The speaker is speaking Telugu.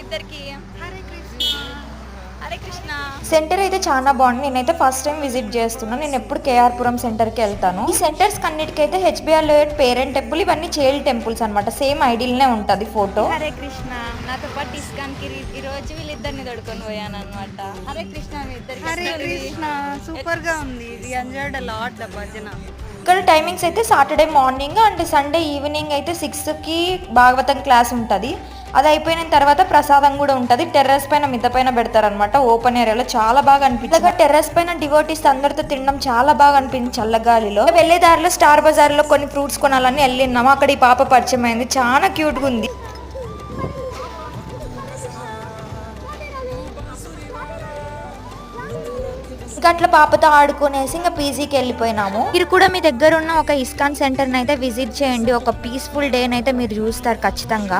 ఇద్దరికి హరే కృష్ణ. సెంటర్ అయితే చాలా బాగుంది. నేనైతే ఫస్ట్ టైం విజిట్ చేస్తున్నాను. నేను ఎప్పుడు కేఆర్పురం సెంటర్కి వెళ్తాను. ఈ సెంటర్స్ కన్నిటికైతే హెచ్బిఆర్ లోయట్ పేరెంట్ టెంపుల్, ఇవన్నీ చైల్డ్ టెంపుల్స్ అనమాట. సేమ్ ఐడియల్నే ఉంటుంది ఫోటో. హరే కృష్ణ. నాతో పాటు ఇస్కాన్కి ఈ రోజు వీళ్ళిద్దరిని తోడుకొని పోయాను అనమాట. హరే కృష్ణ. మీ ఇద్దరికి హరే కృష్ణ. సూపర్ గా ఉంది. We enjoyed a lot the bhajan. ఇక్కడ టైమింగ్స్ అయితే Saturday morning and Sunday evening అయితే 6కి భాగవతం క్లాస్ ఉంటుంది. అది అయిపోయిన తర్వాత ప్రసాదం కూడా ఉంటుంది. టెర్రస్ పైన మిద్ద పైన పెడతారనమాట. ఓపెన్ ఏరియాలో చాలా బాగా అనిపించింది. టెర్రస్ పైన డివోటీస్ అందరితో తినడం చాలా బాగా అనిపించింది చల్లగాలిలో. వెళ్ళే దారిలో స్టార్ బజార్ లో కొన్ని ఫ్రూట్స్ కొనాలని వెళ్ళినాము. అక్కడ ఈ పాప పరిచయం అయింది. చాలా క్యూట్ గా ఉంది. ఇంకా అట్లా పాపతో ఆడుకునేసి ఇంకా పీజీకి వెళ్ళిపోయినాము. మీరు కూడా మీ దగ్గర ఉన్న ఒక ఇస్కాన్ సెంటర్ అయితే విజిట్ చేయండి. ఒక పీస్ఫుల్ డే అయితే మీరు చూస్తారు ఖచ్చితంగా.